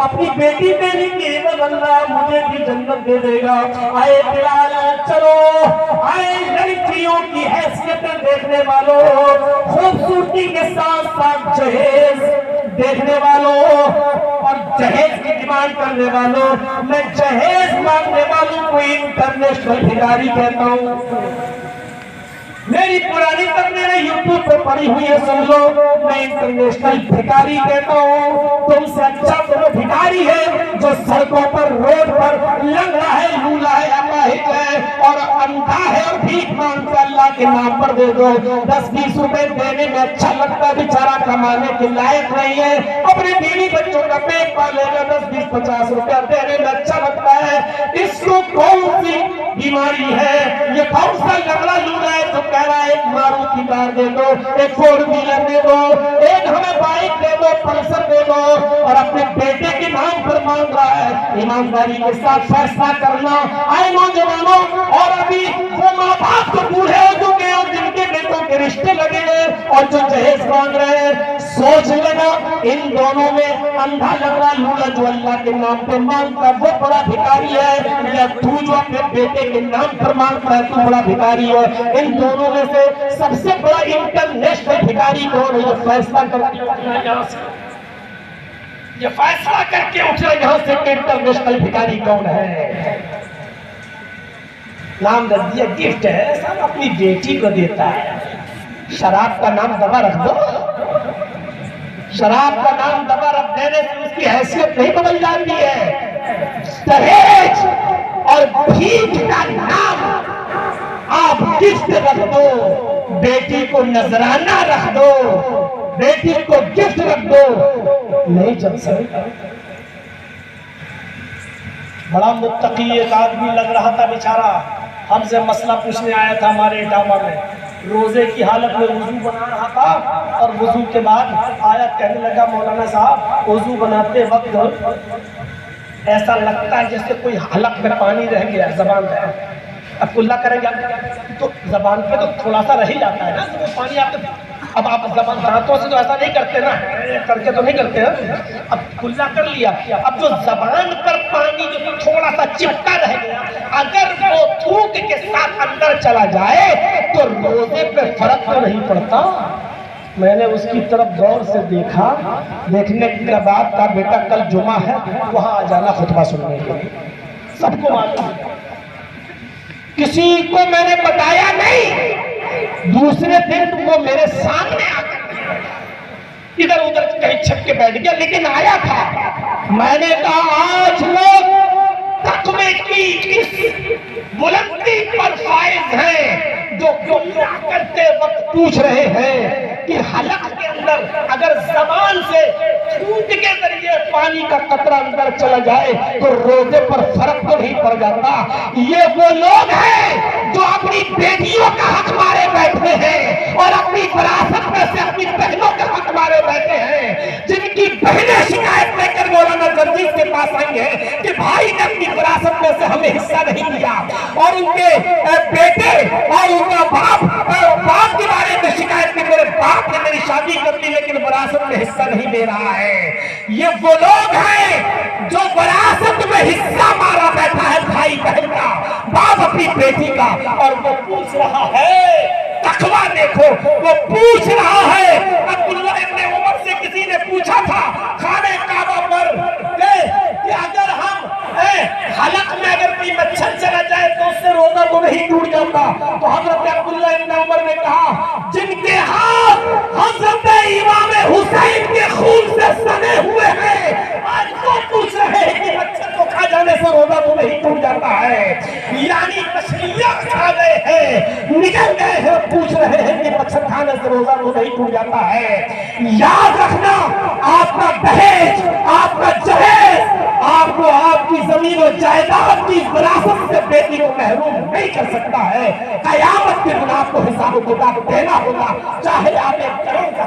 اپنی بیٹی دینے کی عوض اللہ مجھے بھی جنت دے دے گا۔ آئے بلال چلو، آئے لڑکیوں کی حیثیتیں دیکھنے والوں، خوبصورتی کے ساتھ ساتھ جہیز دیکھنے والوں اور جہیز کی ڈیمانڈ کرنے والوں، میں جہیز مانگنے والوں کو انٹرنیشنل بھکاری کہتا ہوں۔ میری پرانی تقریریں یوٹیوب پہ پڑی ہوئی ہے، سن لو، میں انٹرنیشنل بھکاری کہتا ہوں۔ تم سے اچھا تو وہ بھکاری ہے جو سڑکوں پر، روڈ پر لنگڑا ہے، لولا ہے، اپاہج ہے اور اندھا ہے اور بھیک مانگتا اللہ کے نام پر دے دو۔ 10-20 روپے دینے میں اچھا لگتا ہے، بیچارہ کمانے کے لائق نہیں ہے، اپنے بیوی بچوں کا پیٹ پالے گا، 10-20-50 روپے دینے میں اچھا لگتا ہے۔ اس کو کون سی بیماری ہے؟ یہ کون سا لنگڑا لولا ہے جو کہہ رہا ہے ایک ماروتی کار دے دو، ایک 4 ویلر دے دو، ایک ہمیں بائک دے دو، پلسر دے دو، اور اپنے بیٹے کے نام پر مانگ رہا ہے۔ ایمانداری کے ساتھ فیصلہ کرنا۔ آئے نوجوانوں، اور ابھی وہ ماں باپ تو بوڑھے ہو چکے ہیں جن کے بیٹوں کے رشتے لگے ہیں اور جو جہیز مانگ رہے ہیں، سوچ لینا ان دونوں میں اندھا لنگڑا لولا جو اللہ کے نام پہ مانگتا وہ بڑا بھکاری ہے، یا تو جو اپنے بیٹے کے نام پر مانگتا ہے تو بڑا بھکاری ہے؟ ان دونوں میں سے سب سے بڑا انٹرنیشنل بھکاری کون ہے؟ یہ فیصلہ کر کے اٹھنا یہاں سے، یہ فیصلہ کر کے اٹھنا یہاں سے کہ انٹرنیشنل بھکاری کون ہے۔ نام رکھ دیا، گفٹ ہے، سب اپنی بیٹی کو دیتا ہے۔ شراب کا نام دوا رکھ دو، شراب کا نام دوا رکھ دینے سے اس کی حیثیت نہیں بدل جاتی ہے۔ دہیج اور بھیک کا نام آپ گفٹ رکھ دو، بیٹی کو نذرانہ رکھ دو، بیٹی کو گفٹ رکھ دو، نہیں چل سکتا۔ بڑا متقی ایک آدمی لگ رہا تھا بیچارہ، ہم سے مسئلہ پوچھنے آیا تھا ہمارے اٹاوا میں، روزے کی حالت میں وضو بنا رہا تھا اور وضو کے بعد آیا، کہنے لگا مولانا صاحب وضو بناتے وقت ایسا لگتا ہے جیسے کوئی حلق میں پانی رہ گیا، زبان رہ گیا۔ اب کلہ کریں گے تو زبان پہ تو تھوڑا سا رہ ہی جاتا ہے نا، وہ پانی آپ اب آپ زبان دانتوں سے تو ایسا نہیں کرتے نا، کر کے تو نہیں کرتے ہیں، اب کلہ کر لیا، اب جو زبان پر پانی جو تھوڑا سا چپکا رہ گیا، اگر وہ تھوک کے ساتھ اندر چلا جائے تو روزے پہ فرق تو نہیں پڑتا۔ میں نے اس کی طرف غور سے دیکھا، دیکھنے کے بعد کہا بیٹا کل جمعہ ہے وہاں آ جانا خطبہ سننے کے لیے۔ سب کو معلوم ہے، کسی کو میں نے بتایا نہیں، دوسرے دن وہ میرے سامنے آ کر ادھر ادھر کہیں چھپ کے بیٹھ گیا، لیکن آیا تھا۔ میں نے کہا آج لوگ تقوی کی اس بلندی پر فائز ہیں جو کلہ کرتے وقت پوچھ رہے ہیں کہ حلق کے اندر اگر زبان سے تھوک کے ذریعے پانی کا قطرہ اندر چلا جائے تو روزے پر فرق تو نہیں پڑ جاتا۔ یہ وہ لوگ ہیں جو اپنی بیٹیوں کا حق مارے بیٹھے ہیں اور اپنی وراثت میں سے اپنی بہنوں کا حق مارے بیٹھے ہیں، جن کی بہنیں شکایت لے کر مولانا جرجیت کے پاس آئی ہیں کہ بھائی نے اپنی وراثت میں سے ہمیں حصہ نہیں دیا، اور ان کے بیٹے اور ان کا باپ کے بارے میں شکایت کی میرے باپ نے میری شادی کر دی لیکن وراثت میں حصہ نہیں دے رہا ہے۔ یہ وہ لوگ ہیں جو وراثت میں حصہ مارا بیٹھا ہے بھائی بہن کا، باپ اپنی بیٹی کا، اور وہ پوچھ رہا ہے، تقویٰ دیکھو، وہ پوچھ رہا ہے۔ عبداللہ ابن عمر سے کسی نے پوچھا تھا خانہ کعبہ پر کہ اگر ہم حلق میں اگر کوئی مچھر چلا جائے تو اس سے روزہ تو نہیں ٹوٹ جاتا، تو حضرت عبداللہ ابن عمر نے کہا جن کے ہاتھ حضرت امام حسین کے خون سے سنے ہوئے ہیں آج وہ پوچھ رہے ہیں کہ مچھر کو کھا جانے سے روزہ تو نہیں ٹوٹ جاتا ہے، یعنی مچھلیاں کھا گئے ہیں، نگل گئے ہیں، پوچھ رہے ہیں کہ مچھر کھانے سے روزہ تو نہیں ٹوٹ جاتا ہے۔ یاد رکھنا آپ کا دہیج، آپ کا جہیز آپ کو آپ کی زمین و جائیداد کی وراثت سے بیٹی کو محروم نہیں کر سکتا ہے۔ قیامت کے دن آپ کو حساب و کتاب دینا ہوگا، چاہے آپ ایک کروڑ کا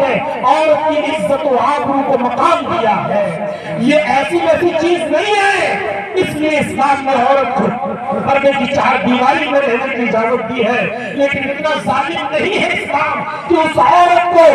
نے عورت کی عزت و آبرو کو مقام دیا ہے، یہ ایسی ویسی چیز نہیں ہے، اس لیے اسلام نے عورت کو پردے کی چار دیواری میں رہنے کی اجازت دی ہے، لیکن اتنا ظالم نہیں ہے اسلام کہ اس عورت کو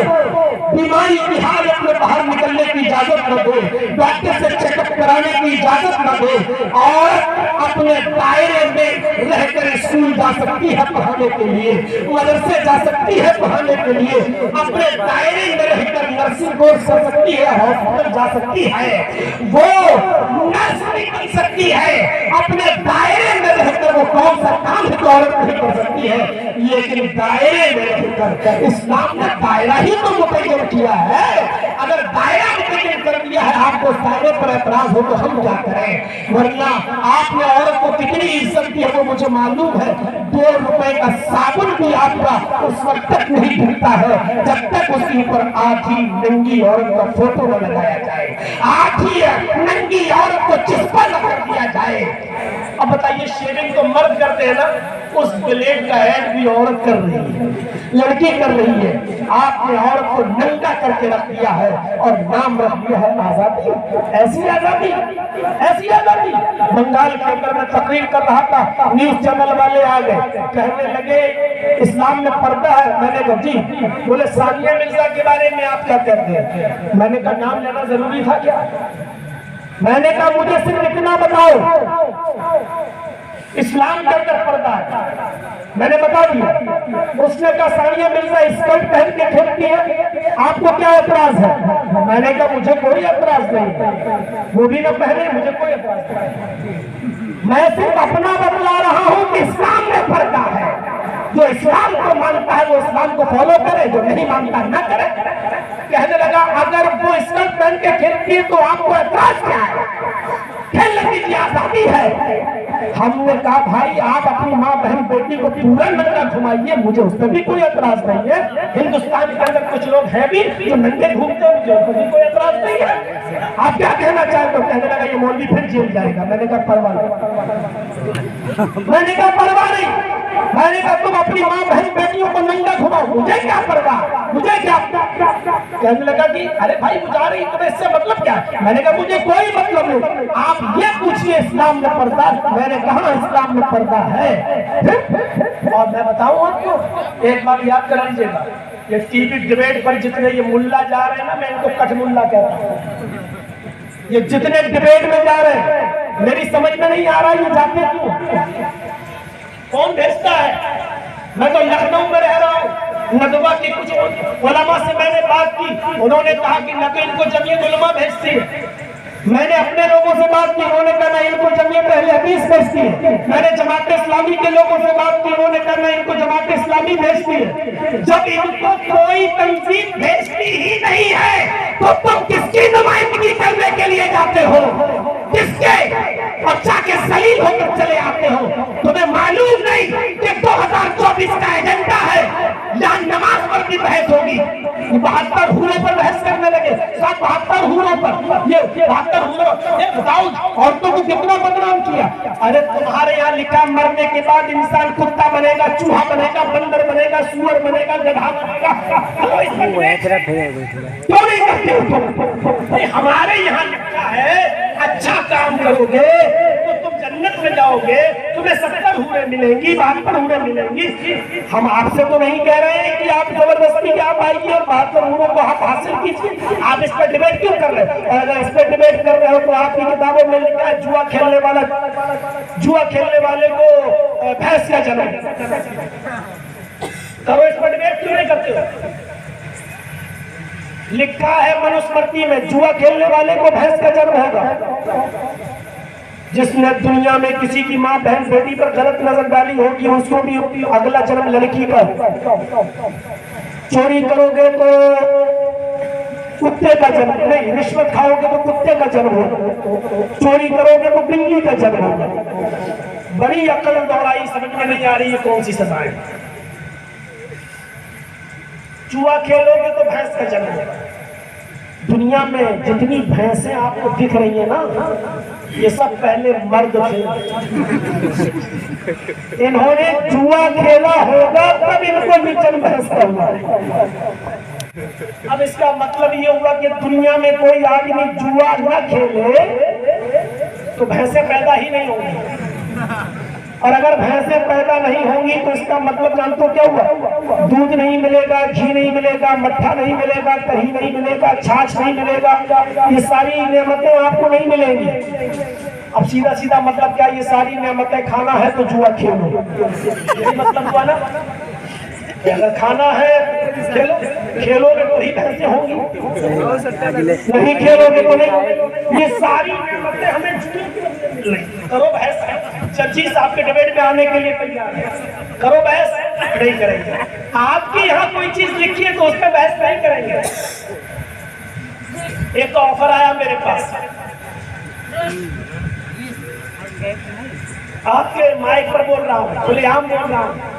بیماری کی حالت میں باہر نکلنے کی اجازت نہ دے، ڈاکٹر سے چیک اپ کرانے کی اجازت نہ دے۔ عورت اپنے دائرے میں رہ کر اسکول جا سکتی ہے پڑھانے کے لیے، مدرسے جا سکتی ہے پڑھانے کے لیے، اپنے دائرے میں رہ کر نرسنگ کورس کر سکتی ہے، ہاسپٹل جا سکتی ہے، وہ نرس بھی بن سکتی ہے، اپنے دائرے میں رہ کر وہ کون سا کام ہے تو عورت نہیں کر سکتی ہے، لیکن دائرے میں رہ کر اسلام نے دائرہ ہی تو متعین کیا ہے۔ اگر دائرہ متعین کر دیا ہے، آپ کو دائرے پر اعتراض ہو تو ہم کیا کریں؟ ورنہ آپ نے عورت کو کتنی عزت دی ہے وہ مجھے معلوم ہے، 2 روپے کا صابن بھی آپ کا اس وقت تک نہیں ڈھکتا ہے جب تک اس کے اوپر آدھی ننگی عورت کا فوٹو نہ لگایا جائے، آدھی ننگی عورت کو چسپا نہ کر دیا جائے۔ اب بتائیے شیونگ تو مرد کرتے ہیں نا، اس بلیڈ کا ایڈ بھی عورت کر رہی ہے، لڑکی کر رہی ہے، آپ نے عورت کو ننگا کر کے رکھ دیا ہے اور نام رکھ دیا ہے آزادی۔ ایسی آزادی، ایسی آزادی۔ بنگال کے اندر میں تقریر کر رہا تھا، نیوز چینل والے آ گئے، کہنے لگے اسلام میں پردہ ہے، میں نے کہا جی، بولے ثانیہ مرزا کے بارے میں آپ کیا کہتے ہیں؟ میں نے کہا نام لینا ضروری تھا کیا؟ میں نے کہا مجھے صرف اتنا بتاؤ اسلام کے اندر پردہ ہے، میں نے بتا دیا۔ اس نے کہا ثانیہ مرزا اسکرٹ پہن کے کھیلتی ہے، آپ کو کیا اعتراض ہے؟ میں نے کہا مجھے کوئی اعتراض نہیں، وہ بھی نہ پہنے، مجھے کوئی اعتراض نہیں، میں صرف اپنا بتلا رہا ہوں کہ اسلام میں پردہ ہے، جو اسلام کو مانتا ہے وہ اسلام کو فالو کرے، جو نہیں مانتا نہ کرے۔ کہنے لگا اگر وہ اسکرٹ پہن کے کھیلتی ہے تو آپ کو اعتراض کیا ہے؟ کھیلنے کی آزادی ہے۔ ہم نے کہا بھائی آپ اپنی ماں بہن بیٹی کو پورا ننگا گھمائیے، مجھے اس پہ بھی کوئی اعتراض نہیں ہے، ہندوستان کے اندر کچھ لوگ ہیں بھی جو ننگے گھومتے ہیں، مجھے اس پہ بھی کوئی اعتراض نہیں ہے، آپ کیا کہنا چاہتے ہو؟ کہنے لگا یہ مولوی پھر جیل جائے گا۔ میں نے کہا پرواہ نہیں، میں نے کہا پرواہ نہیں، میں نے کہا تم اپنی ماں بہن بیٹیوں کو ننگا گھماؤ، مجھے کیا پرواہ، مجھے کیا؟ کہنے لگا کہ ارے بھائی بتا رہی تمہیں اس سے مطلب کیا ہے؟ میں نے کہا مجھے کوئی مطلب نہیں، آپ یہ پوچھئے اسلام میں پردہ، میں نے کہا اسلام میں پردہ ہے۔ اور میں بتاؤں آپ کو ایک بات یاد کر لیجیے گا، یہ ٹی وی ڈیبیٹ پر جتنے یہ ملا جا رہے ہیں نا، میں ان کو کٹ ملا کہتا ہوں، یہ جتنے ڈیبیٹ میں جا رہے ہیں میری سمجھ میں نہیں آ رہا یہ جاتے کیوں، کون بھیجتا ہے؟ میں تو لکھنؤ میں رہ رہا ہوں، ندوہ کی کچھ علماء سے میں نے بات کی، انہوں نے کہا کہ نہ تو ان کو جمعیت علماء بھیجتی ہے، میں نے اپنے لوگوں سے بات کی، انہوں نے کہا ان کو جمعیت اہل حدیث بھیجتی ہے، میں نے جماعت اسلامی کے لوگوں سے بات کی، انہوں نے کہا ان کو جماعت اسلامی بھیجتی ہے۔ جب ان کو کوئی تنظیم بھیجتی ہی نہیں ہے تو تم کس کی نمائندگی کرنے کے لیے جاتے ہو؟ کس کے؟ اور جا کے ذلیل ہو کر چلے آتے ہو۔ تمہیں معلوم نہیں کہ 2024 کا ایجنڈا ہے، یہاں نماز پر بھی بحث ہوگی، 72 حوروں پر بحث کرنے لگے، 72 حوروں پر، یہ 72 حوروں، یہ بتاؤ عورتوں کو کتنا بدنام کیا۔ ارے تمہارے یہاں لکھا مرنے کے بعد انسان کتا بنے گا، چوہا بنے گا، بندر بنے گا، سور بنے گا، گدھا بنے گا، کیوں نہیں کرتے ہو؟ ہمارے یہاں لکھا ہے اچھا کام کرو گے تو تم جنت میں جاؤ گے، تمہیں 70 حوریں ملیں گی، 72 حوریں ملیں گی۔ ہم آپ سے تو نہیں کہہ رہے ہیں کہ آپ زبردستی کے آپ آئیے اور 72 حوروں کو آپ حاصل کیجیے، آپ اس پر ڈیبیٹ کیوں کر رہے ہیں؟ اور اگر اس پر ڈیبیٹ کر رہے ہو تو آپ کی کتابوں میں لکھا ہے جوا کھیلنے والے کو بھینس کا جنم، کرو اس پر ڈیبیٹ کیوں نہیں کرتے ہو؟ لکھا ہے منوسمرتی میں جوا کھیلنے والے کو بھینس کا جنم ہوگا۔ جس نے دنیا میں کسی کی ماں بہن بیٹی پر غلط نظر ڈالی ہوگی اس کو بھی اگلا جنم لڑکی کا، چوری کرو گے تو کتے کا جنم، نہیں رشوت کھاؤ گے تو کتے کا جنم ہوگا، چوری کرو گے تو بلی کا جنم ہوگا۔ بڑی عقل دوڑائی، سمجھ میں نہیں آ رہی ہے کون سی سزا ہے۔ جوا کھیلو گے تو بھینس کا جنم ہوگا۔ دنیا میں جتنی بھینسیں آپ کو دکھ رہی ہیں نا، یہ سب پہلے مرد تھے، انہوں نے جوا کھیلا ہوگا تب ان کو نچن بھینس کا ہوا ہے۔ اب اس کا مطلب یہ ہوا کہ دنیا میں کوئی آدمی جوا نہ کھیلے تو بھینسیں پیدا ہی نہیں ہوں گی، اور اگر بھینسیں پیدا نہیں ہوں گی تو اس کا مطلب جانتے کیا ہوا؟ دودھ نہیں ملے گا، گھی نہیں ملے گا، مٹھا نہیں ملے گا، دہی نہیں ملے گا، چھاچھ نہیں ملے گا، یہ ساری نعمتیں آپ کو نہیں ملیں گی۔ اب سیدھا سیدھا مطلب کیا؟ یہ ساری نعمتیں کھانا ہے تو جوا کھیلو، یہی مطلب ہوا نا؟ اگر کھانا ہے کھیلو، کھیلو گے تو ہی بھینسیں ہوں گی، نہیں کھیلو گے تو نہیں۔ یہ ساری نعمتیں ہمیں جوا کی وجہ سے مل رہی۔ کرو بحث، چرچی صاحب کے ڈبیٹ میں آنے کے لیے تیار ہے، کرو بحث، نہیں کریں گے۔ آپ کی یہاں کوئی چیز لکھی ہے تو اس پہ بحث نہیں کریں گے۔ ایک آفر آیا میرے پاس، آپ کے مائک پر بول رہا ہوں، کھلے عام بول رہا ہوں،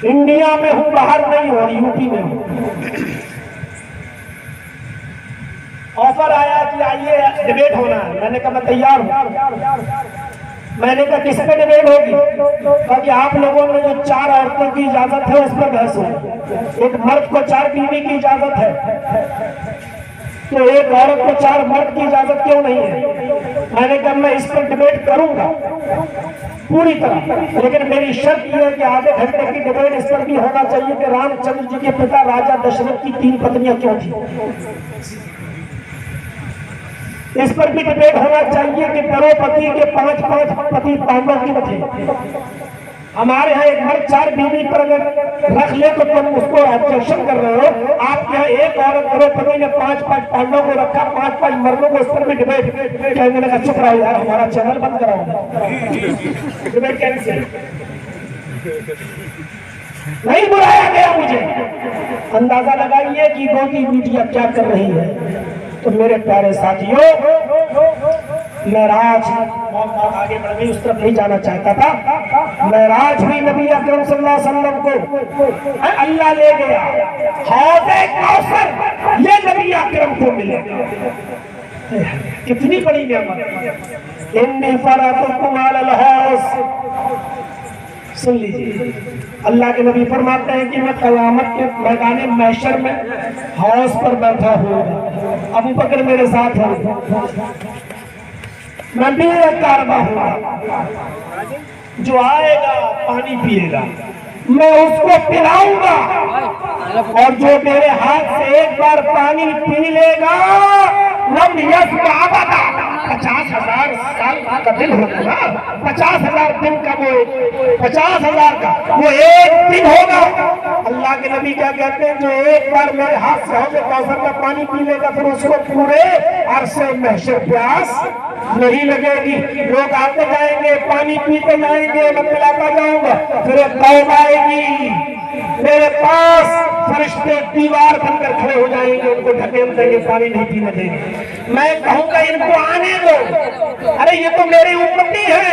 انڈیا میں ہوں، باہر نہیں ہوں، یو پی میں ہوں۔ آفر آیا کہ آئیے ڈیبیٹ ہونا ہے، میں نے کہا میں تیار ہوں۔ میں نے کہا کس پہ ڈیبیٹ ہوگی؟ کہا کہ آپ لوگوں نے جو 4 عورتوں کی اجازت ہے اس پر بحث ہو، ایک مرد کو 4 بیوی کی اجازت ہے تو ایک عورت کو 4 مرد کی اجازت کیوں نہیں ہے؟ میں نے کہا میں اس پر ڈیبیٹ کروں گا پوری طرح، لیکن میری شرط یہ ہے کہ آدھے گھنٹے کی ڈیبیٹ اس پر بھی ہونا چاہیے کہ رام چندر جی کے پتا راجا دشرتھ کی 3 پتنیاں کیوں تھیں۔ اس پر بھی ڈیبیٹ ہونا چاہیے کہ دروپدی کے 5 پتی پانڈو کیوں تھے۔ ہمارے ہاں ایک مرد 4 بیوی پر اگر رکھ لے تو تم اس کو آبجیکشن کر رہے ہو، آپ یہاں ایک عورت دروپدی نے 5 پانڈو کو رکھا، 5 مردوں کو، اس پر بھی ڈیبیٹ۔ کہنے لگا چپ رہو یار، ہمارا چینل بند کراؤ، ڈیبیٹ کینسل، نہیں بلایا گیا مجھے۔ اندازہ لگائیے کہ گودی میڈیا کیا کر رہی ہے۔ تو میرے پیارے ساتھیوں، معراج بہت آگے بڑھ گئی، اس طرف نہیں جانا چاہتا تھا۔ معراج بھی نبی اکرم صلی اللہ علیہ وسلم کو اللہ لے گیا، حوض کوثر یہ نبی اکرم کو ملے گا۔ کتنی بڑی نعمت، انی فرضتکم علی الحوض۔ سن لیجیے، اللہ کے نبی فرماتے ہیں کہ میں قیامت کے میدان محشر میں حوض پر بیٹھا ہوں، ابو بکر میرے ساتھ ہیں، میں بھی ایک کاربہ ہوں، جو آئے گا پانی پیے گا، میں اس کو پلاؤں گا، اور جو میرے ہاتھ سے ایک بار پانی پی لے گا لم یسمع ابدا، 50,000 سال کا دن ہوگا، 50,000 دن کا، وہ 50,000 کا وہ ایک دن ہوگا۔ اللہ کے نبی کیا کہتے ہیں؟ جو ایک بار میرے ہاتھ سے حوض کوثر کا پانی پی لے گا پھر اس کو پورے عرصے محشر پیاس نہیں لگے گی۔ لوگ آتے جائیں گے، پانی پیتے جائیں گے، میں پلاتا جاؤں گا، پھر ایک قوم آئے گی میرے پاس، فرشتے دیوار بن کر کھڑے ہو جائیں گے، ان کو ڈھکیل دیں گے، پانی نہیں پینے دیں گے۔ میں کہوں گا ان کو آنے دو، ارے یہ تو میری امتی ہے۔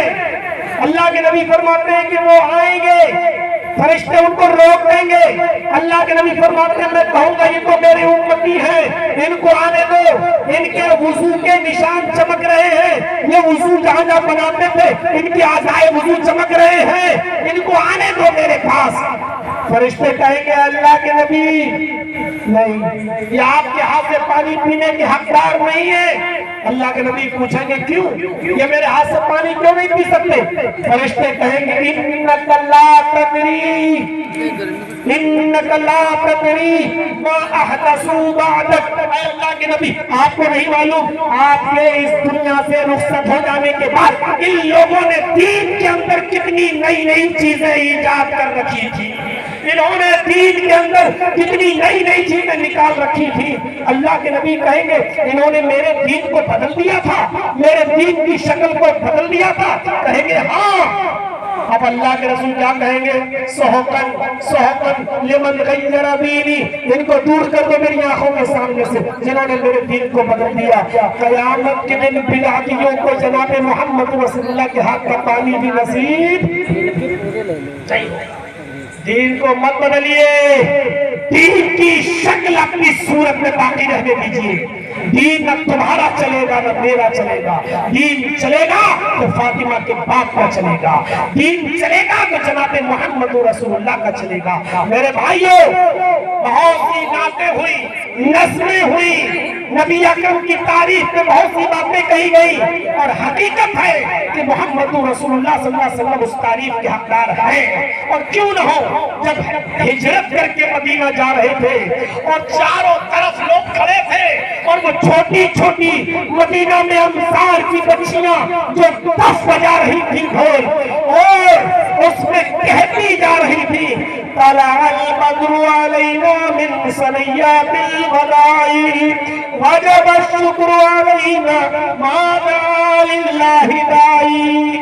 اللہ کے نبی فرماتے ہیں کہ وہ آئیں گے، فرشتے ان کو روک دیں گے۔ اللہ کے نبی فرماتے ہیں میں کہوں گا یہ تو میری امتی ہے، ان کو آنے دو، ان کے وضو کے نشان چمک رہے ہیں، یہ وضو جہاں جہاں بناتے تھے ان کی اعضائے وضو چمک رہے ہیں، ان کو آنے دو میرے پاس۔ فرشتے کہیں گے اللہ کے نبی نہیں، یہ آپ کے ہاتھ سے پانی پینے کے حقدار نہیں ہے۔ اللہ کے نبی پوچھیں گے کیوں؟ یہ میرے ہاتھ سے پانی کیوں نہیں پی سکتے؟ فرشتے کہیں گے انک لا تدری، انک لا تدری ما احدثوا بعدک۔ اے اللہ کے نبی آپ کو نہیں معلوم آپ کے اس دنیا سے رخصت ہو جانے کے بعد ان لوگوں نے دین کے اندر کتنی نئی نئی چیزیں ایجاد کر رکھی تھی، انہوں نے دین کے اندر کتنی نئی نئی چیزیں نکال رکھی تھی۔ اللہ کے نبی کہیں گے انہوں نے میرے دین کو بدل دیا تھا، میرے دین کی شکل کو بدل دیا تھا۔ کہیں گے ہاں۔ اب اللہ کے رسول کیا کہیں گے؟ سحقاً سحقاً لمن غیر دینی، ان کو دور کر دو میری آنکھوں کے سامنے سے جنہوں نے میرے دین کو بدل دیا۔ قیامت کے دن بدعتیوں کو جناب محمد رسول اللہ کے ہاتھ کا پانی بھی نصیب نہیں ہوگا۔ دین کو مت بدلیے، دین کی شکل اپنی صورت میں باقی رہنے دیجیے۔ دین نہ تمہارا چلے گا نہ میرا چلے گا، دین چلے گا تو فاطمہ کے باپ کا چلے گا، دین چلے گا تو جناب محمد رسول اللہ کا چلے گا۔ میرے بھائیوں، بہت سی نعتیں ہوئی، نظمیں ہوئی، نبی اکرم کی تعریف میں بہت سی باتیں کہی گئی، اور حقیقت ہے کہ محمد رسول اللہ صلی اللہ علیہ وسلم اس تعریف کے حقدار ہیں۔ اور کیوں نہ ہو، جب ہجرت کر کے مدینہ جا رہے تھے اور چاروں طرف لوگ کھڑے تھے اور وہ چھوٹی چھوٹی مدینہ میں انصار کی بچیاں جو دف بجا رہی تھی ڈھول، اور اس میں کہتی جا رہی تھی طلع البدر علینا من ثنیات الوداع وجب الشکر علینا ما دعا للہ داعی۔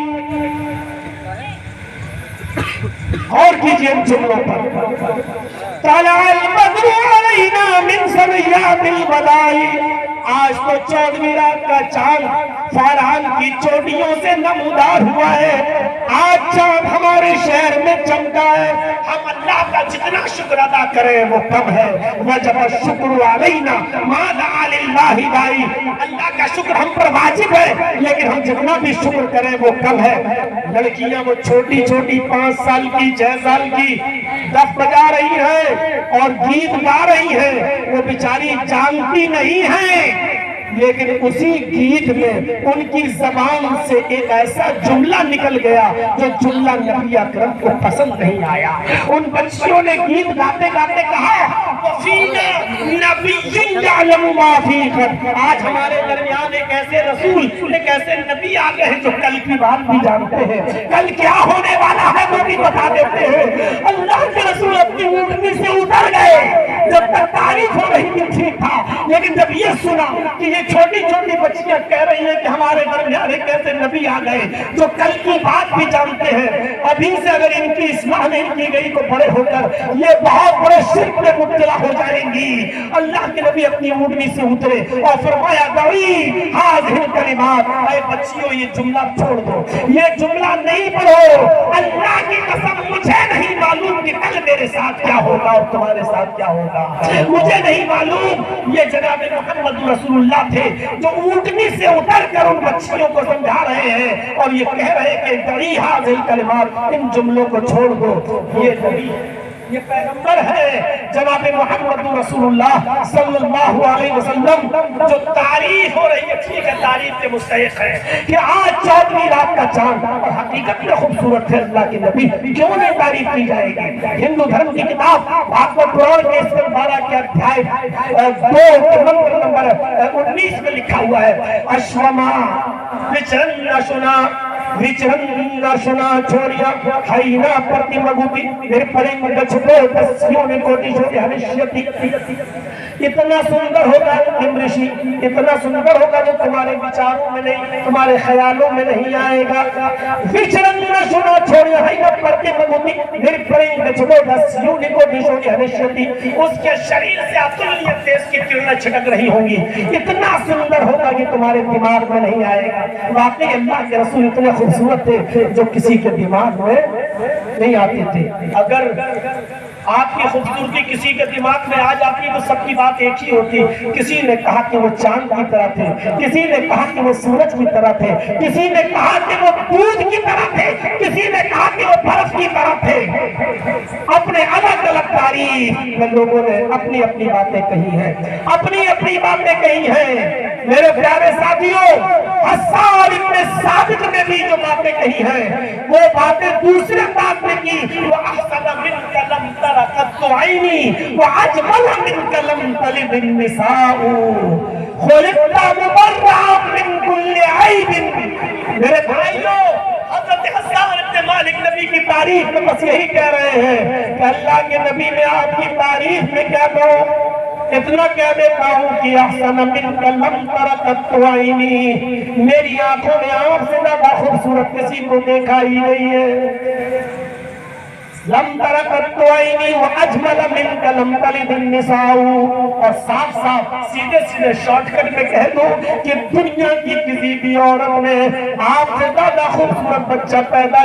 اور کیجئے ان جملوں پر، طلع البدر علینا من ثنیات الوداع، آج تو 14ویں رات کا چاند فارہان کی چوٹیوں سے نمودار ہوا ہے، آج چاند ہمارے شہر میں چمکا ہے، ہم اللہ کا جتنا شکر ادا کریں وہ کم ہے۔ وجب الشکر علینا ما دعا للہ داعی، اللہ کا شکر ہم پر واجب ہے، لیکن ہم جتنا بھی شکر کریں وہ کم ہے۔ لڑکیاں وہ چھوٹی چھوٹی 5 سال کی 6 سال کی دف بجا رہی ہیں اور گیت گا رہی ہیں، وہ بیچاری جانتی نہیں ہیں، لیکن اسی گیت میں ان کی زبان سے ایک ایسا جملہ نکل گیا جو جملہ نبی اکرم کو پسند نہیں آیا۔ ان بچیوں نے گیت گاتے گاتے کہا وَفِينَا نَبِيٌّ يَعْلَمُ مَا فِي غَدٍ، آج ہمارے درمیان ایک ایسے رسول، ایک ایسے نبی آ گئے ہیں جو کل کی بات بھی جانتے ہیں، کل کیا ہونے والا ہے وہ بھی بتا دیتے ہیں۔ اللہ کے رسول اپنی اونٹنی سے اتر گئے، جب تک تعریف ہو رہی تھی ٹھیک تھا، لیکن جب یہ سنا کہ یہ چھوٹی چھوٹی بچیاں کہہ رہی ہیں کہ ہمارے درمیان ایک ایسے نبی آ گئے جو کل کی بات بھی جانتے ہیں، ابھی سے اگر ان کی اصلاح نہیں کی گئی تو بڑے ہو کر یہ بہت بڑے شرک میں مبتلا ہو جائیں گی۔ اللہ کے نبی اپنی اونٹنی سے اترے اور فرمایا دعی ہاذہ الکلمات، اے بچیوں یہ جملہ چھوڑ دو، یہ جملہ نہیں پڑھو، اللہ کی قسم مجھے نہیں معلوم کہ کل میرے ساتھ کیا ہوگا اور تمہارے ساتھ کیا ہوگا، مجھے نہیں معلوم۔ یہ جناب محمد رسول اللہ تھے جو اونٹنی سے اتر کر ان بچیوں کو سمجھا رہے ہیں اور یہ کہہ رہے کہ دعی ہاذہ الکلمات، ان جملوں کو چھوڑ دو۔ یہ نبی، یہ پیغمبر ہے جناب محمد رسول اللہ صلی اللہ علیہ وسلم، جو تعریف ہو رہی ہے، ٹھیک ہے تعریف کے مستحق ہے کہ آج 14ویں رات کا چاند اور حقیقت میں خوبصورت ہے اللہ کے نبی، کیوں نہیں تعریف کی جائے گی؟ ہندو دھرم کی کتاب بھاگوت پران کے اس 12 کے ادھیائے 2 نمبر 19 میں لکھا ہوا ہے اشوما وچرن نشنا وچرن نشنا چھوڑیا ہائینا پرتی مگوتی میرے پرنگ گچھتے دسیوں نے کوٹی چھوڑی ہمیشیتی، اتنا سندر ہوگا امرشی، اتنا سندر ہوگا جو تمہارے وچاروں میں نہیں، تمہارے خیالوں میں نہیں آئے گا۔ وچرن نشنا چھوڑیا ہائینا پرتی مگوتی میرے پرنگ گچھتے دسیوں نے کوٹی چھوڑی ہمیشیتی، اس کے شریر سے اتلیت تیز کی کرنیں چھٹک رہی ہوں گی، اتنا سندر ہوگا کہ تمہارے دماغ میں نہیں آئے گا۔ واقعی اللہ کے رسول اتنے خوبصورت تھے جو کسی کے دماغ میں نہیں آتے تھے۔ اگر آپ کی خوبصورتی کسی کے دماغ میں آ جاتی تو سب کی بات ایک ہی ہوتی، کسی نے کہا کہ وہ چاند کی طرح تھے، کسی نے کہا کہ وہ سورج کی طرح تھے، کسی نے کہا کہ وہ دودھ کی طرح تھے، کسی نے کہا کہ وہ برف کی طرح تھے۔ اپنے الگ الگ تاریخ میں لوگوں نے اپنی اپنی باتیں کہی ہیں، اپنی اپنی باتیں کہی ہیں۔ میرے پیارے ساتھیوں، حسان ابن ثابت نے بھی جو باتیں کہی ہیں وہ باتیں دوسرے بات میں کی، وہ احسن منک لم تر قط عینی واجمل منک لم تلد النساء خلقت مبرئا من کل عیب۔ میرے بھائیوں، حضرت حسان ابن مالک نبی کی تعریف میں بس یہی کہہ رہے ہیں کہ اللہ کے نبی میں آپ کی تعریف میں کیا کہوں، اتنا کہہ دیتا ہوں کہ احسن منک لم تر قط عینی، میری آنکھوں نے آپ سے زیادہ خوبصورت کسی کو دیکھا ہی نہیں ہے۔ لم تر قط عینی واجمل منک لم تلد النساء، اور صاف صاف سیدھے سیدھے شارٹ کٹ میں کہہ دو کہ دنیا کی کسی بھی عورت نے آپ سے زیادہ خوبصورت بچہ پیدا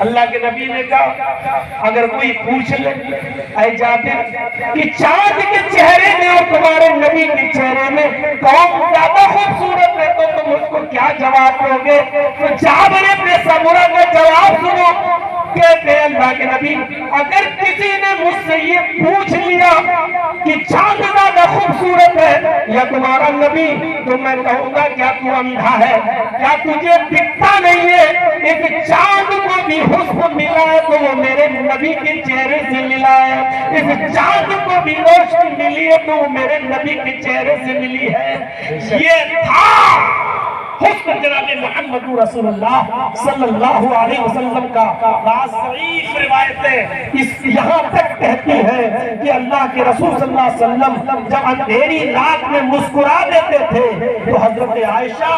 اللہ کے نبی نے کہا اگر کوئی پوچھ لے اے جابر کہ چاند کے چہرے میں اور تمہارے نبی کے چہرے میں کون زیادہ خوبصورت ہے تو تم اس کو کیا جواب دو گے؟ تو جابر بن سمرہ کا جواب سنو، کہتے ہیں اللہ کے نبی اگر کسی نے مجھ سے یہ پوچھ لیا کہ چاند زیادہ خوبصورت ہے یا تمہارا نبی، تو میں کہوں گا کیا تو اندھا ہے؟ کیا تجھے دکھتا نہیں ہے؟ اس چاند کو بھی حسن ملا ہے تو وہ میرے نبی کے چہرے سے ملا ہے، اس چاند کو بھی روشنی ملی ہے تو وہ میرے نبی کے چہرے سے ملی ہے۔ یہ تھا حسن جناب محمد رسول اللہ صلی اللہ علیہ وسلم کا۔ بعض ضعیف روایتیں اس یہاں تک کہتی ہیں کہ اللہ کے رسول صلی اللہ علیہ وسلم جب اندھیری رات میں مسکرا دیتے تھے تو حضرت عائشہ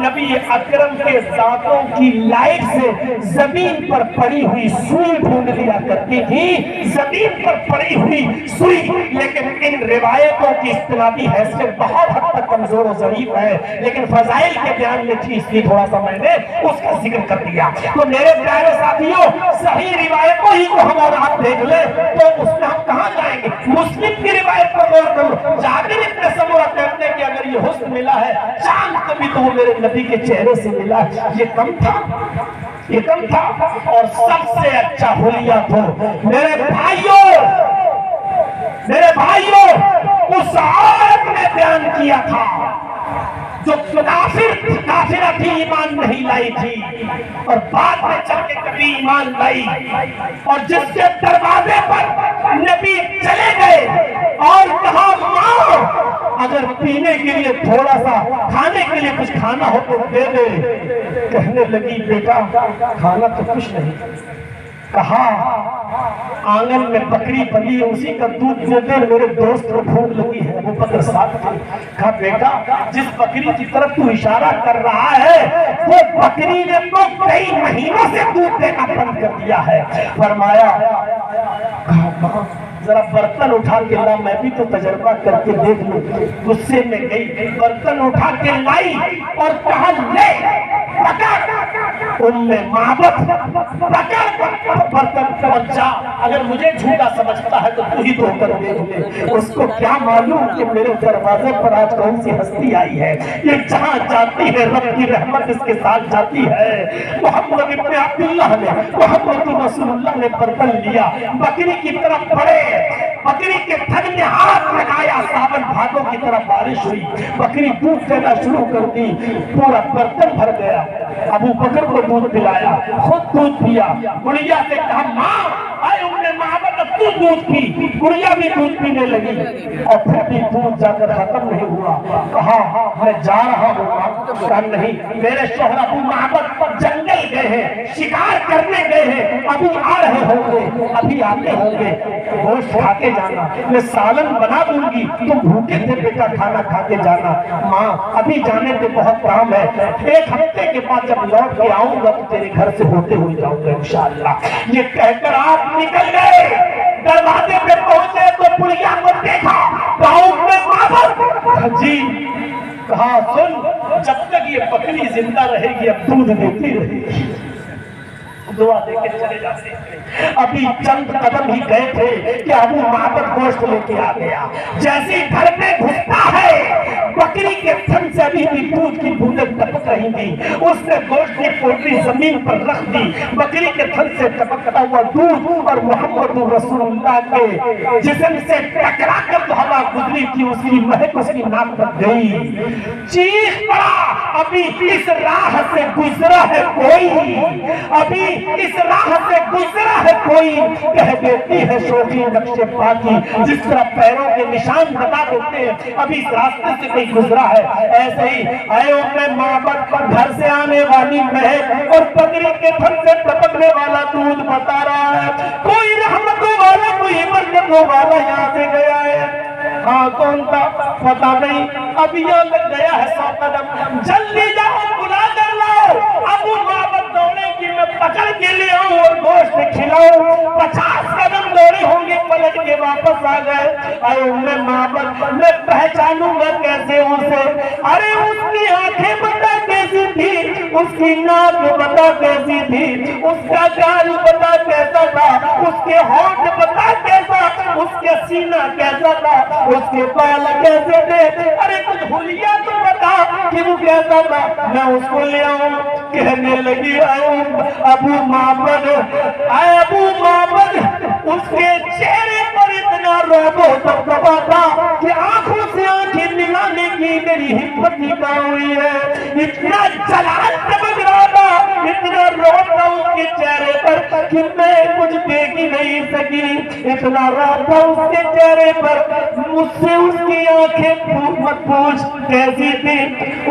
نبی اکرم کے دانتوں کی لائٹ سے زمین پر پڑی ہوئی سوئی ڈھونڈ لیا کرتی تھی، زمین پر پڑی ہوئی سوئی۔ لیکن ان روایتوں کی اصطلاحی حیثیت بہت حد تک کمزور و ضعیف ہے، لیکن فضائل کے بیان میں تھی اس لیے تھوڑا سا میں نے اس کا ذکر کر دیا۔ تو میرے پیارے ساتھیوں، صحیح روایتوں ہی کو ہم اور آپ دیکھ لیں تو اس میں ہم کہاں جائیں گے؟ مسلم کی روایت پر غور کرو، جابر بن سمرہ کہتے ہیں کہ اگر یہ حسن ملا ہے چاند کبھی تو وہ میرے نبی کے چہرے سے ملا ہے۔ یہ کم تھا، یہ کم تھا، اور سب سے اچھا حلیہ تو میرے بھائیوں اس عورت نے بیان کیا تھا جو کافرہ تھی، ایمان نہیں لائی تھی اور بعد میں چل کے کبھی ایمان لائی، اور جس کے دروازے پر نبی چلے گئے اور کہا ماں اگر پینے کے لیے تھوڑا سا، کھانے کے لیے کچھ کھانا ہو تو دے دے۔ کہنے لگی بیٹا کھانا تو کچھ نہیں۔ کہا آنگن میں بکری بندھی ہے اسی کا دودھ دے دے، میرے دوست کو بھوک لگی ہے، وہ بکر ساتھ تھے۔ کہا بیٹا جس بکری کی طرف تو اشارہ کر رہا ہے وہ بکری نے تو کئی مہینوں سے دودھ دینا بند کر دیا ہے۔ فرمایا کہا ماں ذرا برتن اٹھا کے لا، میں بھی تو تجربہ کر کے دیکھ لوں۔ غصے میں گئی، برتن اٹھا کے لائی اور کہا لے معبد برتن پہنچا، اگر مجھے جھوٹا سمجھتا ہے تو تو ہی دھو کر دیکھ لے۔ اس کو کیا معلوم کہ میرے دروازے پر آج کون سی ہستی آئی ہے، یہ جہاں جاتی ہے رب کی رحمت اس کے ساتھ جاتی ہے۔ محمد ابن عبداللہ نے، محمد رسول اللہ نے برتن لیا، بکری کی طرف بڑھے، بکری کے تھن میں ہاتھ لگایا، ساون بھادوں کی طرف بارش ہوئی، بکری دودھ دینا شروع کر دی، پورا برتن بھر گیا۔ ابو بکر کو دودھ پلایا، خود دودھ پیا، گڑیا سے کہا ماں اے ام معبد اب تو دودھ پی۔ گڑیا بھی دودھ پینے لگی اور پھر بھی دودھ جا کر ختم نہیں ہوا۔ کہا میں جا رہا ہوں، کہا نہیں میرے شوہر ابو معبد جنگل گئے ہیں، شکار کرنے گئے ہیں، ابھی آ رہے ہوں گے، ابھی آتے ہوں گے، گوشت کھا کے جانا، میں سالن بنا دوں گی، تم بھوکے تھے بیٹا کھانا کھا کے جانا۔ ماں ابھی جانے پہ بہت کام ہے، ایک ہفتے کے بعد جب لوٹ کے آؤں گا تو تیرے گھر سے ہوتے ہوئے جاؤں گا انشاءاللہ۔ یہ کہہ کر آپ نکل گئے، دروازے پہ پہنچے تو پڑیا کو دیکھا، گاؤں میں معبد جی کہا سن جب تک یہ بکری زندہ رہے گی اب دودھ دیتی رہے گی، دعا دے کے چلے جاتے ہیں۔ ابھی چند قدم ہی گئے تھے کہ ابو معبد گوشت لے کے آ گیا، جیسے گھر میں گھستا ہے بکری کے تھن سے ابھی بھی دودھ کی بوندیں ٹپک رہی تھی، اس نے گوشت کی پوٹلی زمین پر رکھ دی، بکری کے تھن سے ٹپکتا ہوا دودھ اور محمد رسول اللہ کے جسم سے ٹکرا کر تو ہوا گزری تھی، اس کی مہک اس کی ناک تک گئی، چیخ پڑا ابھی اس راہ سے گزرا ہے کوئی، ابھی اس راہ سے گزرا ہے کوئی، کہہ دیتی ہے شوخی نقش پاکی جس طرح پیروں کے نشان بتا دیتے ہیں ابھی اس راستے سے کوئی گزرا ہے۔ ایسے ہی اے ام معبد پر گھر سے آنے والی مہک اور بکری کے تھن سے ٹپکنے والا دودھ بتا رہا ہے کوئی رحمتوں والا، کوئی برکتوں والا یہاں سے گیا ہے۔ ہاں کون تھا پتا نہیں، اب یہاں لگ گیا ہے 100 قدم، جلدی جاؤ بلا کر لاؤ۔ ابو معبد دوڑے کی میں پکڑ کے لے آؤں اور گوشت کھلاؤں. 50 قدم دوڑے ہوں گے, پلٹ کے واپس آ گئے. اے ام معبد, میں پہچانوں گا کیسے اسے؟ ارے اس کی آنکھیں بتا کیسی تھی, اس کی ناک بتا کیسی تھی, اس کا گال بتا کیسا تھا, اس کے ہونٹ بتا کیسا, اس کے سینہ کیسا تھا, اس کے بال کیسے تھے. ارے کچھ حلیہ تو بتا کہ وہ کیسا تھا, میں اس کو لے آؤں. کہنے لگی ابو معبد, اے ابو معبد, اس کے چہرے پر اتنا رعب و دبدبا تھا کہ آنکھوں سے آنکھیں ملانے کی میری ہمت نکال ہوئی ہے. اتنا جلال چمک رہا تھا, اتنا رعب تھا اس کے چہرے پر کہ میں کچھ دیکھ ہی نہیں سکی. اتنا رعب تھا اس کے چہرے پر. مجھ سے اس کی آنکھیں مت پوچھ کیسی تھی,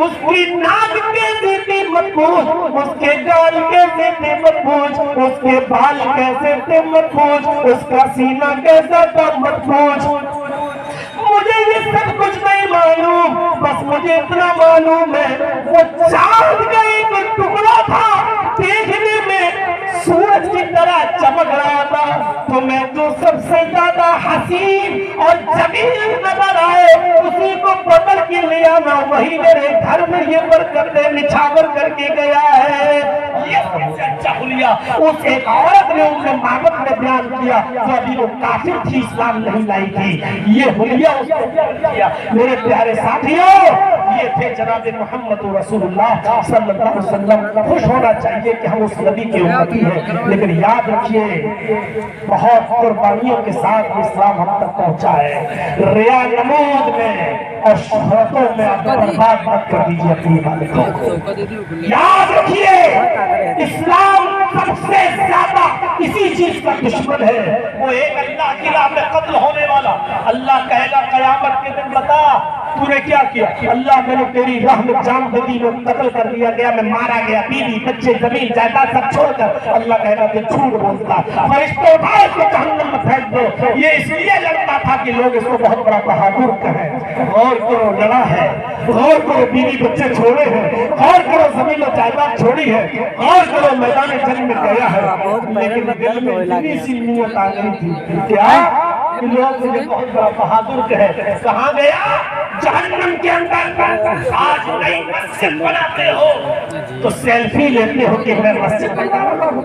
اس کی ناک کیسی تھی مت پوچھ, اس کے گال کیسے تھے مت پوچھ, اس کے بال کیسے تھے مت پوچھ, اس کا سینہ کیسا تھا مت پوچھ. مجھے یہ سب کچھ نہیں معلوم, بس مجھے اتنا معلوم ہے وہ چاند کا ایک ٹکڑا تھا, دیکھنے میں سورج کی طرح چمک رہا تھا. تو میں جو سب سے زیادہ حسین اور جمیل نظر آئے اسی کو پکڑ کے لے آنا, وہی میرے گھر میں یہ برکتیں نچھاور کر کے گیا ہے. یہ سب سے اچھا حلیہ اس ایک عورت نے ام معبد میں بیان کیا جو ابھی وہ کافر تھی, اسلام نہیں لائی تھی. یہ حلیہ اس نے بیان کیا. میرے پیارے ساتھیوں, یہ تھے جناب محمد رسول اللہ صلی اللہ علیہ وسلم. خوش ہونا چاہیے کہ ہم اس نبی کے امتی ہیں, لیکن یاد رکھیے بہت قربانیوں کے ساتھ اسلام ہم تک پہنچا ہے. ریا نمود میں اور شہرتوں میں آپ برباد مت کر دیجیے اپنی مالکوں کو. یاد رکھیے اسلام سب سے زیادہ اسی چیز کا دشمن ہے, وہ ایک اللہ کی راہ میں قتل ہونے والا. اللہ کہے گا قیامت کے دن بتا تو نے کیا کیا؟ اللہ میں نے تیری راہ میں جان بدی میں قتل کر دیا گیا, میں مارا گیا, بیوی بچے زمین جائیداد سب چھوڑ کر. اللہ کہے گا تو جھوٹ بولتا, فرشتوں اٹھاؤ اس کو جہنم میں پھینک دو. یہ اس لیے لڑتا تھا کہ لوگ اس کو بہت بڑا بہادر کہیں. غور کرو, لڑا ہے, غور کرو بیوی بچے چھوڑے ہیں, غور کرو زمین و جائیداد چھوڑی ہے, غور کرو میدان جنگ میں گیا ہے, لیکن دل میں اتنی سی نیت آ گئی تھی کیا کہ لوگ مجھے بہت بڑا بہادر کہے. کہاں گیا؟ جہنم کے اندر. آج نئی مسجد بناتے ہو تو سیلفی لیتے ہو کہ میں مسجد بنا رہا ہوں.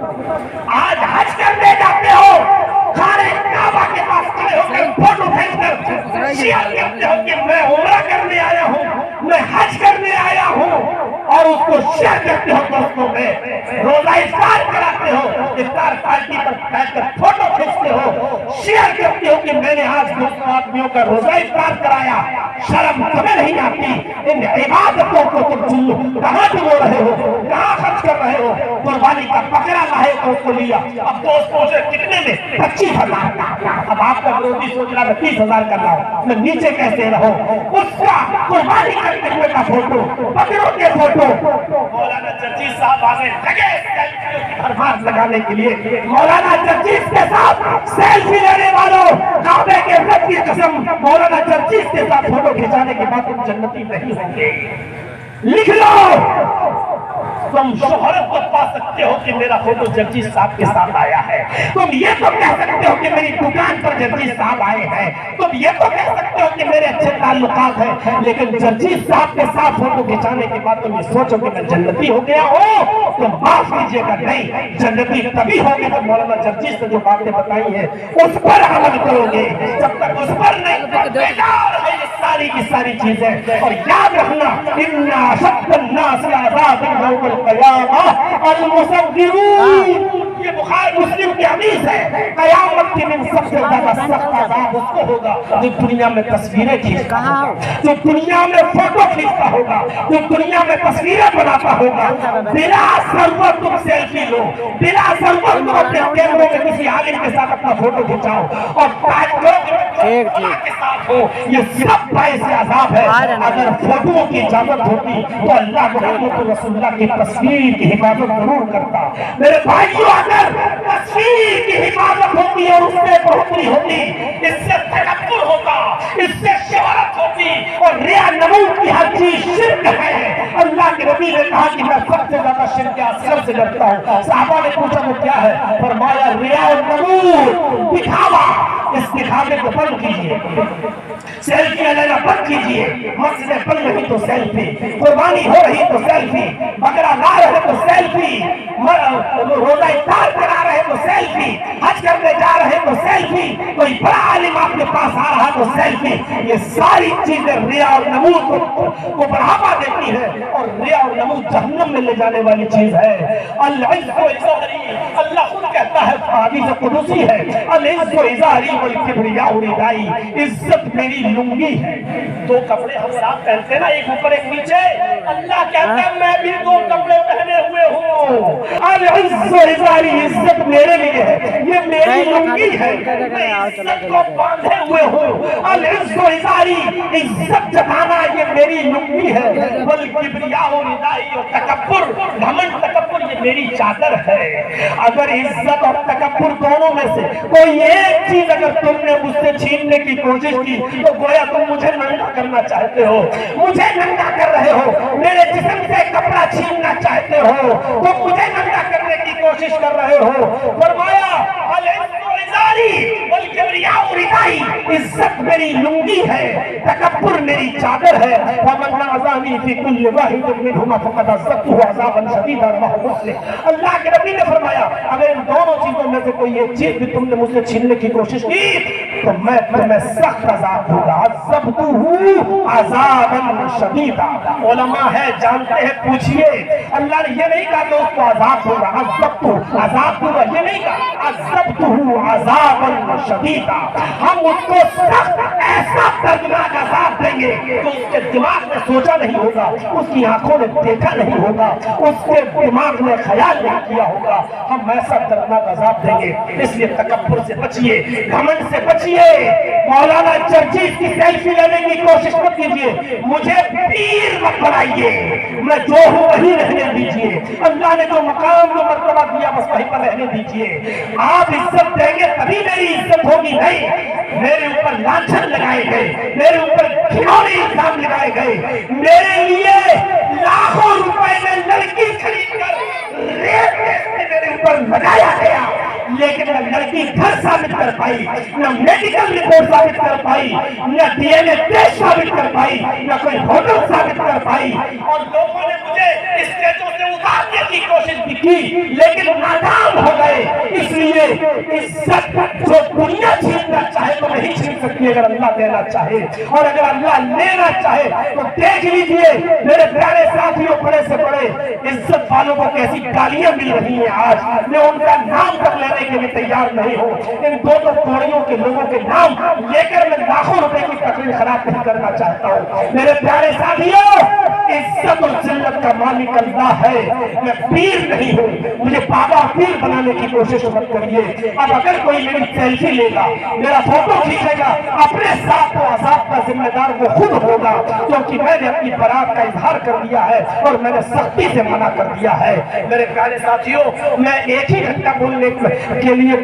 آج حج کرنے جاتے ہو, خانے کعبہ کے پاس کھڑے ہو کر فوٹو کھینچ کر شیئر کرتے ہو کہ میں عمرہ کرنے آیا ہوں, میں حج کرنے آیا ہوں, اور اس کو شیئر کرتے ہو دوستوں میں. روزہ افطار کراتے ہو, افطار پارٹی پر بیٹھ کر فوٹو کھینچتے ہو, شیئر کرتے ہو کہ میں نے آج دوستوں آدمیوں کا روزہ افطار کرایا. شرم تمہیں نہیں آتی؟ ان عبادتوں کو تم کہاں ڈبو رہے ہو, کہاں خرچ کر رہے ہو؟ قربانی کا بکرا لائے تو اس کو لیا, اب دوست پوچھے کتنے میں؟ 25,000 کا. اب آپ کا وروٹی سوچ رہا ہے 30,000 کا لاؤ, میں نیچے کیسے رہو؟ اس کا قربانی کرتے ہوئے کا فوٹو, بکروں کے فوٹو. مولانا جرجیز صاحب آگے لگے سیلفیوں کی بھرمار لگانے کے لیے. مولانا جرجیز کے ساتھ سیلفی لینے والوں, کعبے کے رب کی قسم, مولانا جرجیز کے ساتھ فوٹو کھچانے کے بعد تم جنتی نہیں ہوں گے. لکھ لو, تم شہرت کو پا سکتے ہو کہ میرا فوٹو جرجیز صاحب کے ساتھ آیا ہے, تم یہ تو کہہ سکتے ہو کہ میری دکان پر جرجیز صاحب آئے ہیں, تم یہ تو کہہ سکتے ہو کہ میرے اچھے تعلقات ہیں, لیکن جرجیز صاحب کے ساتھ فوٹو کھچانے کے بعد تم یہ سوچو کہ میں جنتی ہو گیا ہوں, تو معاف کیجیے گا, نہیں. جنتی تبھی ہوگی جب مولانا جرجیز نے جو باتیں بتائی ہیں اس پر عمل کرو گے. جب تک اس پر نہیں بیکار ہے یہ ساری کی ساری چیزیں. اور یاد رکھنا, ان اشد الناس عذابا یوم القیامہ المصورون, یہ بخاری مسلم کی حدیث ہے. قیامت کے دن سب سے زیادہ سخت عذاب اس کو ہوگا جو دنیا میں تصویریں کھینچتا ہوگا, جو دنیا میں فوٹو کھینچتا ہوگا, جو دنیا میں تصویریں بناتا ہوگا. بلا ضرورت تم سیلفی لو, بلا ضرورت تم اپنے کیمروں میں کسی عالم کے ساتھ اپنا فوٹو کھینچاؤ اور بات کرو کہ اللہ کے ساتھ ہو. یہ سب باعث عذاب ہے. اگر فوٹو کی اجازت ہوتی تو اللہ محمد رسول اللہ کی تصویر کی حفاظت ضرور کرتا. میرے بھائیوں, اگر تصویر کی حفاظت ہوتی اور اس سے بہتری ہوتی, اس سے تکبر ہوتا, اس سے شہرت ہوتی, اور ریا نمود کی ہر چیز شرک ہے. اللہ کے نبی نے کہا کہ میں سب سے زیادہ شرک اصغر سے ڈرتا ہوں۔ صحابہ نے پوچھا وہ کیا ہے؟ فرمایا ریا اور نمود، دکھاوا، اس دکھاوے کو بند کیجئے، سیلفی لینا بند کیجئے، مسجدیں بن رہی تو سیلفی، قربانی ہو رہی تو سیلفی، بکرا لا رہے تو سیلفی، روزہ افطار کرا رہے تو سیلفی، حج کرنے جا رہے تو سیلفی، کوئی بڑا عالم آپ کے پاس آ رہا تو سیلفی۔ یہ ساری چیزیں ریا اور نمود کو بڑھاوا دیتی ہے، اور ریا اور نمود جہنم میں لے جانے والی چیز ہے۔ العز و ازاری، اللہ خود کہتا ہے، حدیث قدسی ہے، العز و ازاری والکبریاء ردائی، عزت میری لنگی ہے۔ دو کپڑے ہم اور آپ پہنتے ہیں نا، ایک اوپر ایک نیچے، اللہ کہتا ہے میں بھی دو کپڑے پہنے ہوئے ہوں۔ العز و ازاری، عزت میرے لیے ہے، یہ میری لنگی ہے، میں عزت کو باندھے ہوئے ہوں۔ العز و ازاری، عزت جتانا یہ میری لنگی ہے، والکبریاء ردائی، اور تکبر، گھمنڈ تکبر یہ میری چادر ہے۔ اگر عزت اور تکبر دونوں میں سے کوئی ایک چیز اگر تم نے مجھ سے چھیننے کی کوشش کی تو گویا تم مجھے ننگا کرنا چاہتے ہو، مجھے ننگا کر رہے ہو، میرے جسم سے کپڑا چھیننا چاہتے ہو، تم مجھے ننگا کرنے کی کوشش کر رہے ہو۔ فرمایا العز و ازاری والکبریاء ردائی، عزت میری لنگی ہے، تکبر میری چادر ہے۔ ومن نازعنی فی کل واحد منہما فقد عذبته عذابا شدیدا، رواه مسلم۔ اللہ کے نبی نے فرمایا اگر ان دونوں چیزوں میں سے کوئی ایک چیز بھی تم نے مجھ سے چھیننے کی کوشش کی تو میں تمہیں سخت عذاب دوں گا، عذبته عذابا شدیدا۔ علماء ہے جانتے ہیں، پوچھئے، اللہ نے یہ نہیں کہا کہ اس کو عذاب دوں گا، عذبته عذاب دوں گا، یہ نہیں کہا، عذبته عذابا شدیدا، ہم اس کو سخت ایسا دردناک عذاب دیں گے کہ اس کے دماغ میں سوچا نہیں ہوگا، اس کی آنکھوں نے دیکھا نہیں ہوگا، اس کے دماغ میں خیال نہیں کیا ہوگا، ہم ایسا دردناک عذاب دیں گے۔ اس لیے تکبر سے بچیے، گھمنڈ سے بچیے، مولانا جرجیت کی سیلفی لینے کی کوشش مت کیجیے، مجھے پیر مت بنائیے، میں جو ہوں وہی رہنے دیجیے، اللہ نے جو مقام جو مرتبہ دیا بس وہیں پر رہنے دیجیے۔ آپ عزت دیں گے تبھی میری عزت ہوگی، نہیں میرے اوپر لانچھن لگائے گئے، میرے اوپر گھناؤنے الزام لگائے گئے، میرے لیے لاکھوں روپے میں لڑکی خرید کر ریپ کیس میں میرے اوپر لگایا گیا، لیکن نہ لڑکی گھر ثابت کر پائی، نہ میڈیکل رپورٹ ثابت کر پائی، نہ ڈی این اے ٹیسٹ ثابت کر پائی، نہ کوئی ہوٹل ثابت کر پائی، اور لوگوں نے مجھے اسٹیجوں سے اتارنے کی کوشش بھی کی لیکن ناکام ہو گئے۔ اس لیے عزت جو دنیا چھیننا چاہے تو نہیں چھین سکتی اگر اللہ دینا چاہے، اور اگر اللہ لینا چاہے تو دیکھ لیجئے میرے پیارے ساتھیوں، بڑے سے بڑے عزت والوں کو کیسی گالیاں مل رہی ہیں آج، میں ان کا نام تک لینے کے لیے تیار نہیں ہوں، ان دو کوڑیوں کے لوگوں کے نام لے کر میں لاکھوں روپے کی تقریر خراب نہیں کرنا چاہتا ہوں۔ میرے پیارے ساتھیوں، عزت اور ذلت کا مالک اللہ ہے، میں پیر نہیں ہوں، مجھے بابا پیر بنانے کی کوشش مت کریے۔ اب اگر کوئی میری سیلفی لے گا، میرا فوٹو کھینچے گا، اپنے ساتھ تو عذاب کا ذمہ دار وہ خود ہوگا، کیونکہ میں نے اپنی برات کا اظہار کر دیا ہے اور میں نے سختی سے منع کر دیا ہے۔ میرے پیارے ساتھیوں، میں ایک ہی گھنٹہ بولنے کے لیے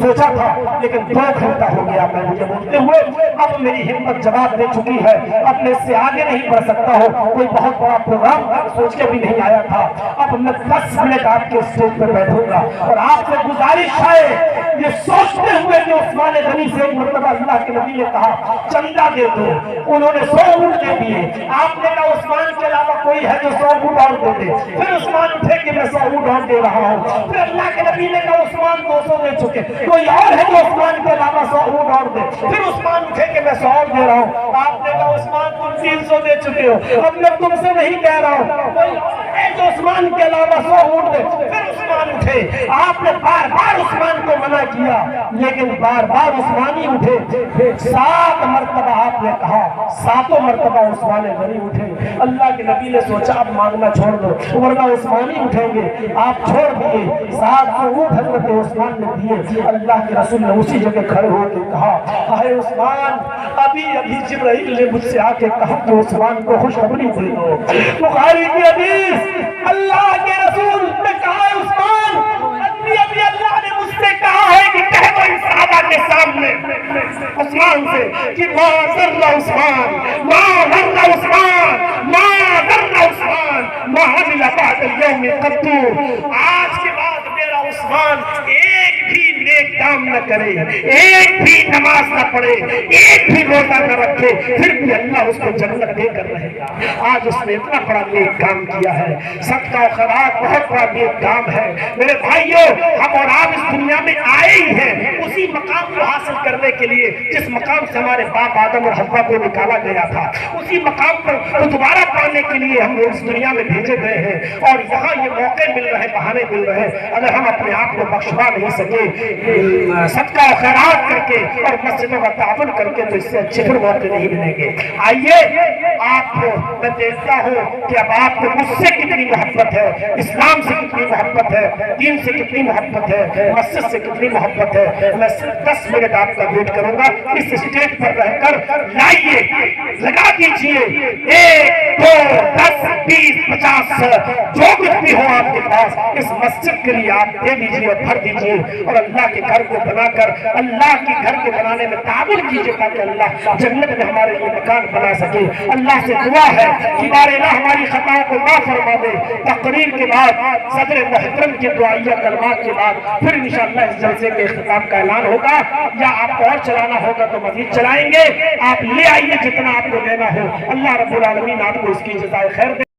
سوچا تھا لیکن 2 گھنٹہ ہو گیا میں مجھے بولتے ہوئے، اب میری ہمت جواب دے چکی ہے، اب میں اس سے آگے نہیں بڑھ سکتا ہوں، کوئی بہت بڑا پروگرام سوچ کے بھی نہیں آیا تھا، اب میں 10 منٹ آپ کے اسٹیج پر بیٹھوں گا اور آپ سے گزارش ہے یہ سوچتے ہوئے کہ عثمان غنی سے ایک مرتبہ اللہ کے نبی نے کہا چندہ دے دو، انہوں نے 100 اونٹ دے دیے، آپ نے کہا عثمان کے علاوہ کوئی ہے جو 100 اونٹ اور دے دے، پھر عثمان اٹھے کہ میں 100 اونٹ اور دے رہا ہوں، پھر اللہ کے نبی نے کہا عثمان 200 دے چکے، کوئی اور ہے جو عثمان کے علاوہ 100 اونٹ اور دے، پھر عثمان اٹھے کہ میں 100 اور دے رہا ہوں، آپ نے کہا عثمان تم 300 دے چکے ہو، اب میں تم سے نہیں کہہ رہا ہوں، کوئی اور ہے جو عثمان کے علاوہ 100 اونٹ دے، پھر عثمان اٹھے، آپ نے بار بار عثمان کو منع کیا لیکن بار بار عثمان ہی اٹھے، 7 مرتبہ آپ نے کہا، 7 مرتبہ عثمان غنی اٹھے، اللہ کے نبی نے سوچا اب مانگنا چھوڑ دو ورنہ عثمان ہی اٹھیں گے، آپ چھوڑ دیے، 700 اونٹ حضرت عثمان نے دیے، اللہ کے رسول نے اسی جگہ کھڑے ہو کے کہا اے عثمان، ابھی جبرائیل نے مجھ سے آ کے کہا کہ عثمان کو خوشخبری دے دو، بخاری کی حدیث، اللہ کے رسول نے کہا عثمان، ابھی اللہ نے مجھ سے کہا ہے کہ کہہ دو ان صحابہ کے سامنے عثمان سے کہ ما ذر عثمان، ما ذر عثمان، ما ذر عثمان، ما عمل بعد اليوم قط، آج کے بعد میرا عثمان ایک بھی نیک کام نہ کرے، ایک بھی نماز نہ پڑھے، ایک بھی روزہ نہ رکھے، پھر بھی اللہ اس کو جنت دے کر رہے گا۔ آج اس نے اتنا بڑا نیک کام کیا ہے، صدقہ و خیرات بہت بڑا نیک کام ہے۔ میرے بھائیوں، ہم اور آپ اس دنیا میں آئے ہی ہیں اسی مقام کو حاصل کرنے کے لیے جس مقام سے ہمارے باپ آدم اور حوا کو نکالا گیا تھا، اسی مقام پر دوبارہ پانے کے لیے ہم اس دنیا میں بھیجے گئے ہیں، اور یہاں یہ موقع مل رہے، بہانے مل رہے ہیں۔ اگر ہم اپنے آپ کو بخشوا نہیں سکے صدقہ و خیرات کر کے اور مسجدوں کا تعاون کر کے، تو اس سے اچھے پھر موقع نہیں ملیں گے۔ آئیے، آپ کو میں دیکھتا ہوں کہ اب آپ کو مجھ سے کتنی محبت ہے، اسلام سے کتنی محبت ہے، دین سے کتنی محبت ہے، مسجد سے کتنی محبت ہے۔ میں صرف 10 منٹ آپ کا ویٹ کروں گا، اس اسٹیج پر رہ کر لائیے، لگا دیجئے 1 2 10 20 50 جو کچھ بھی ہو آپ کے پاس، اس مسجد کے لیے آپ دے دیجئے اور بھر دیجئے، اور اللہ کے گھر کو بنا کر اللہ کے گھر کو بنانے میں تعاون کیجئے تاکہ اللہ جنت میں ہمارے لیے مکان بنا سکے۔ اللہ سے دعا ہے کہ بارے اللہ ہماری خطاؤں کو معاف فرما دے۔ تقریر کے بعد صدر محترم کے دعائیہ کلمات کے بعد پھر انشاءاللہ اس جلسے کے اختتام کا اعلان ہوگا، یا آپ کو اور چلانا ہوگا تو مزید چلائیں گے۔ آپ لے آئیے جتنا آپ کو لینا ہو۔ اللہ رب العالمین آپ کو اس کی جزائے خیر دے۔